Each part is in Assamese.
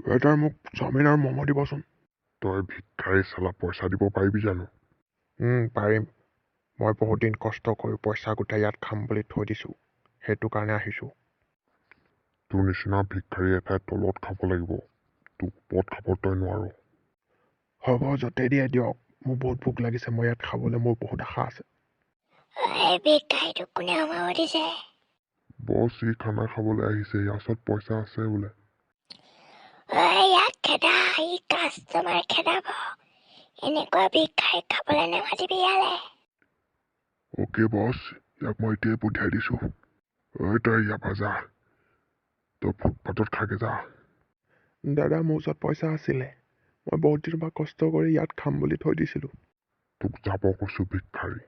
ৱেটাৰ মোক চাওমিন আৰু ম'ম' দিবচোন। তই ভিক্ষাৰী চালা পইচা দিব পাৰিবি জানো? পাৰিম। মই বহুত দিন কষ্ট কৰি পইচা গোটাই ইয়াত খাম বুলি থৈ দিছোঁ, সেইটো কাৰণে আহিছোঁ। তোৰ নিচিনা ভিক্ষাৰী এটাই তলত খাব লাগিব, তোক ওপৰত খাব তই নোৱাৰ। হ'ব, য'তেই দিয়ে দিয়ক। মোৰ বহুত ভোক লাগিছে, মই ইয়াত খাবলৈ মোৰ বহুত আশা আছে। ভিক্ষাৰীটোক কোনে সোমাব দিছে? বছ ই খানা খাবলৈ আহিছে, ইয়াৰ ওচৰত পইচা আছে বোলে। ইয়াক খেদা, ই কাষ্টমাৰ খেদাব। এনেকুৱা ভিক্ষাৰীক খাবলৈ নেমাতিবি ইয়ালে। অ'কে বছ, ইয়াক মই এতিয়াই পঠিয়াই দিছোঁ। তই ইয়াৰ পৰা যা, তই ফুটপাথত খাগে যা। দাদা, মোৰ ওচৰত পইচা আছিলে। মই বহুত দিনৰ পৰা কষ্ট কৰি ইয়াত খাম বুলি থৈ দিছিলোঁ। তোক যাব কৈছোঁ ভিক্ষাৰী,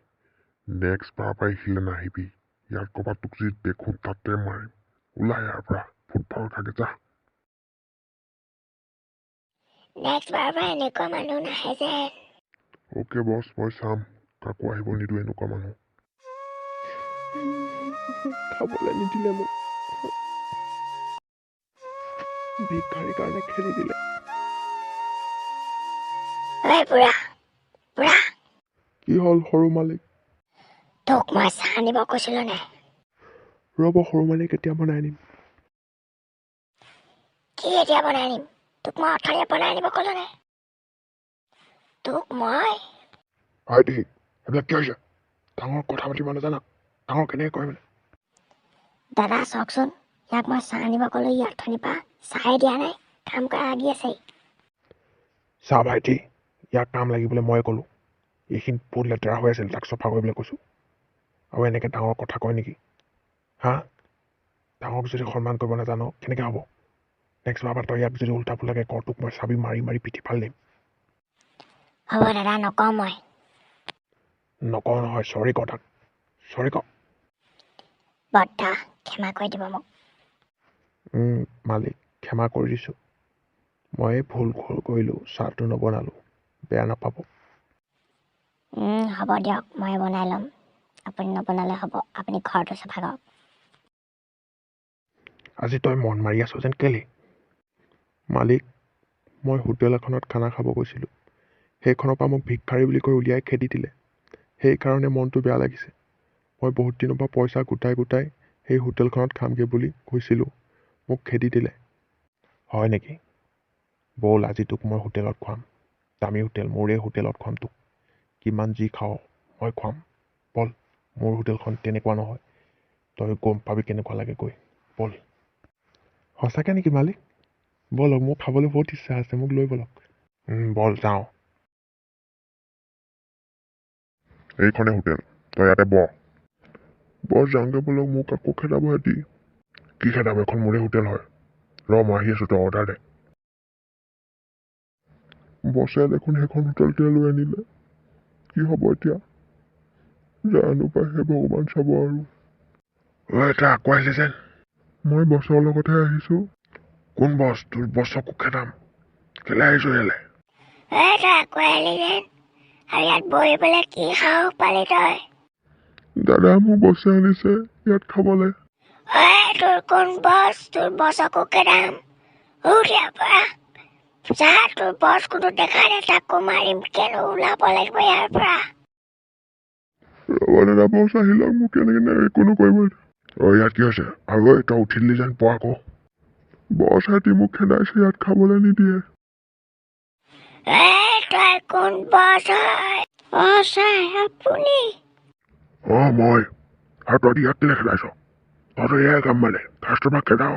নেক্সট বাৰ পৰা আহিলে নাহিবি। ইয়াত ক'ৰবাত তোক যি দেখোঁ তাতে মাৰিম। ওলাই ইয়াৰ পৰা, ফুটপাথত খাগে যা। নেক্সট বাৰৰ পৰা এনেকুৱা মানুহ নাহে যেন। অ'কে বছ, মই চাম, কাকো আহিব নিদিওঁ এনেকুৱা মানুহ। খাবলৈ নিদিলে মোক, ভিক্ষাৰীৰ কাৰণে খেলি দিলে। বুঢ়া, কি হ'ল সৰু মালিক? তোক মই চাহ আনিব কৈছিলো নে? ৰ'ব, সৰু মালিক, এতিয়া বনাই আনিম। কি এতিয়া বনাই আনিম? তোক মই অথনিয়ে বনাই আনিব ক'লো নে? তোক মই ভাইটি, এইবিলাক কি হৈছে? ডাঙৰ কথা পাতিব নাজানা? ডাঙৰ কেনেকৈ কয় মানে? দাদা চাওকচোন, ইয়াক মই চাহ আনিব ক'লো, ই অথনিৰ পৰা চাহে দিয়া নাই, কাম কৰা লাগি আছে। চা ভাইটি, ইয়াক কাম লাগিবলৈ মই ক'লোঁ। এইখিনি বহুত লেতেৰা হৈ আছিল, তাক চফা কৰিবলৈ কৈছোঁ। আৰু এনেকৈ ডাঙৰ কথা কয় নেকি? হা? ডাঙৰক যদি সন্মান কৰিব নাজান, কেনেকৈ হ'ব? নেক্সট বাৰ তই ইয়াক যদি উল্টা পুল্টাকৈ কৰ, তোক মই চাবি মাৰি মাৰি পিঠি ফাল দিম। হ'ব দাদা, নকওঁ মই। নকওঁ নহয়, চৰি ক তাক, চৰি ক। বৰ্তা, ক্ষমা কৰি দিব মোক। মালিক, ক্ষমা কৰি দিছোঁ। মই ভুল কৰিলোঁ, চাহটো নবনালোঁ, বেয়া নাপাব। হ'ব দিয়ক, মই বনাই ল'ম। আপুনি নবনালে হ'ব, আপুনি ঘৰটো চাফা কৰক। আজি তই মন মাৰি আছ যেন কেলে? মালিক, মই হোটেল এখনত খানা খাব গৈছিলোঁ। সেইখনৰ পৰা মোক ভিক্ষাৰী বুলি কৈ উলিয়াই খেদি দিলে। সেইকাৰণে মনটো বেয়া লাগিছে। মই বহুত দিনৰ পৰা পইচা গোটাই সেই হোটেলখনত খামগৈ বুলি কৈছিলোঁ, মোক খেদি দিলে। হয় নেকি? ব'ল, আজি তোক মই হোটেলত খুৱাম। দামী হোটেল, মোৰে হোটেলত খুৱাম তোক। কিমান যি খাওঁ মই খুৱাম। ব'ল, মোৰ হোটেলখন তেনেকুৱা নহয়, তই গম পাবি কেনেকুৱা লাগে গৈ। ব'ল। সঁচাকৈ নেকি মালিক? ব'লক, মোক খাবলৈ বহুত ইচ্ছা আছে, মোক লৈ ব'লক। ব'ল যাওঁ। এইখনে হোটেল, তই ইয়াতে বহ। বছ যাওঁগৈ বলক, মোক আকৌ খেদাব সিহঁতি। কি খেদাব? এখন মোৰে হোটেল হয়। মই আহি আছোঁ, তই অৰ্ডাৰ দে। বছে দেখোন সেইখন হোটেলতে লৈ আনিলে। কি হ'ব এতিয়া? জানো পাই, সেই ভগৱান চাব আৰু। এটা আকৌ আহিলে যেন। মই বছৰ লগতহে আহিছোঁ। কোন বছ? তোৰ বছকো খেদাম। কেলে আহিছোঁ ইয়ালৈ? তই আকৌ আহিলি যেন, আৰু ইয়াত বহিবলৈ কি সাহস পালি তই? দাদা, মোৰ বছে আনিছে ইয়াত খাবলৈ। তোৰ কোন বছ? তোৰ বছকো খেদাম। ইয়াৰ পৰা যা, তোৰ বছ কোনো দেখা নাই, তাকো মাৰিম। কেনে ওলাব লাগিব ইয়াৰ পৰা। ৰ'বা দাদা, বছ আহি লওক, মোক কেনেকৈ একো নকৰিব। ইয়াত কি হৈছে? আৰু তই উঠি দিলি যেন, পোৱা আকৌ। বছ সিহঁতি মোক খেদাইছে, ইয়াত খাবলৈ নিদিয়ে। তই কোন বছ হয়? ছাৰ, আপুনি? মই। আৰু তই ইয়াত কেলে খেদাইছ? তহঁতৰ এয়াই কাম মানে, কাষ্টমাৰ খেদাও।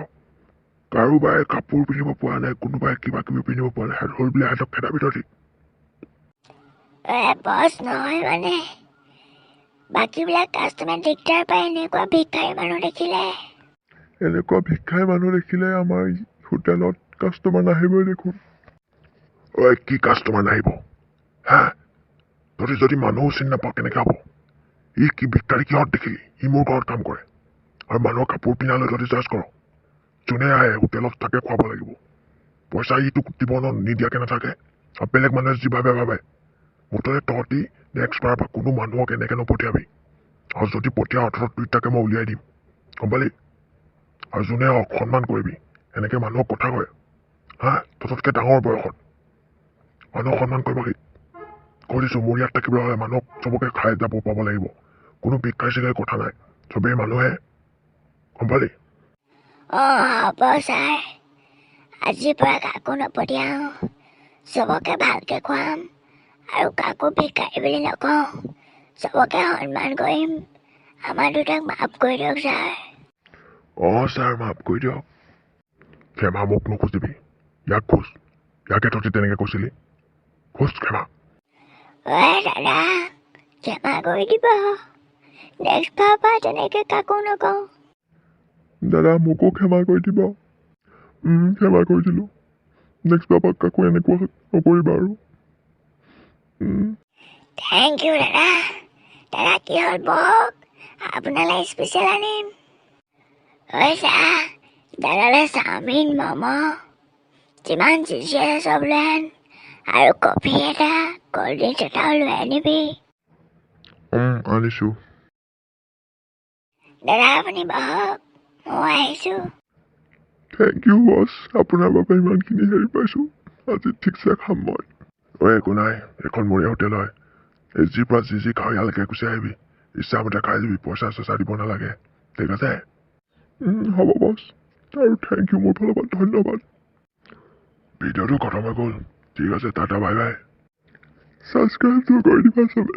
কাৰোবাই কাপোৰ পিন্ধিব পৰা নাই, কোনোবাই কিবা কিবি পিন্ধিব পৰা নাই, হ'ল বুলি সিহঁতক খেদাবি তহঁতি। বছ নহয় মানে, বাকীবিলাক কাষ্টমাৰ দিগদাৰ পায় এনেকুৱা ভিক্ষাৰী মানুহ দেখিলে। এনেকুৱা ভিক্ষাৰী মানুহ দেখিলে আমাৰ হোটেলত কাষ্টমাৰ নাহিবই দেখোন। কি কাষ্টমাৰ নাহিব? হা? তহঁতি যদি মানুহো চিনি নাপাওঁ কেনেকৈ হ'ব? কি ভিক্ষাৰী কিহত দেখিলি? মোৰ ঘৰত কাম কৰে, আৰু মানুহৰ কাপোৰ পিন্ধালৈ তহঁতি জাজ কৰ। যোনে আহে হোটেলত তাকে খুৱাব লাগিব। পইচা তোক দিব নিদিয়াকৈ নাথাকে, আৰু বেলেগ মানুহে যিভাৱে ভাবে। মুঠতে তহঁতি নেক্সট বাৰৰ পৰা কোনো মানুহক এনেকৈ নপঠিয়াবি। আৰু যদি পঠিয়াও অৰ্থত দুইটাকে মই উলিয়াই দিম, গম পালি? আৰু যোনে অসন্মান কৰিবি, এনেকৈ মানুহক কথা কয়, হা তততকৈ ডাঙৰ বয়সত মানুহক সন্মান কৰিব কি কৈ দিছোঁ মোৰ ইয়াত থাকিবলৈ হ'লে মানুহক চবকে খাই যাব পাব লাগিব কোনো ভিক্ষাৰী চিকাৰী কথা নাই চবেই মানুহে গম পালি হ'ব ছাৰ আজিৰ পৰা কাকো নপঠিয়াওঁ চবকে ভালকে খুৱাম আৰু কাকো ভিক্ষাৰী বুলি নকওঁ চবকে সন্মান কৰিম আমাৰ দুটাক মাফ কৰি দিয়ক ছাৰ ছাৰ মাফ কৰি দিয়ক ক্ষমা মোক নুখুজিবি ইয়াক খোজ ইয়াকে তহঁতি তেনেকৈ কৈছিলি খোজ ক্ষমা দাদা ক্ষমা কৰি দিব নেক্সট বাৰৰ পৰা তেনেকৈ কাকো নকওঁ দাদা মোকো ক্ষমা কৰি দিব ক্ষমা কৰি দিলোঁ নেক্সট বাৰ কাকো এনেকুৱা নকৰিবা আৰু থেংক ইউ দাদা দাদা কি হ'ল বহক আপোনালৈ স্পেচিয়েল আনিম চা দাদালৈ চাওমিন ম'ম' যিমান চিজি আছে চব লৈ আন আৰু কফি এটা ক'ল্ড ড্ৰিংকছ এটাও লৈ আনিবি আনিছোঁ দাদা আপুনি বহক মই আহিছোঁ থেংক ইউ বছ আপোনাৰ বাবে ইমানখিনি হেৰি পাইছোঁ আজি ঠিকছে খাম মই একো নাই এখন মৰীয়া হোটেল হয় জিৰ পৰা যি খাওঁ ইয়ালৈকে গুচি আহিবি ইচ্ছামতে খাই যাবি পইচা চইচা দিব নালাগে ঠিক আছে হ'ব বছ আৰু থেংক ইউ মোৰ ফালৰ পৰা ধন্যবাদ ভিডিঅ'টো খতম হৈ গ'ল ঠিক আছে টাটা বাই বাই ছাবস্ক্ৰাইবটো কৰি দিবা চবে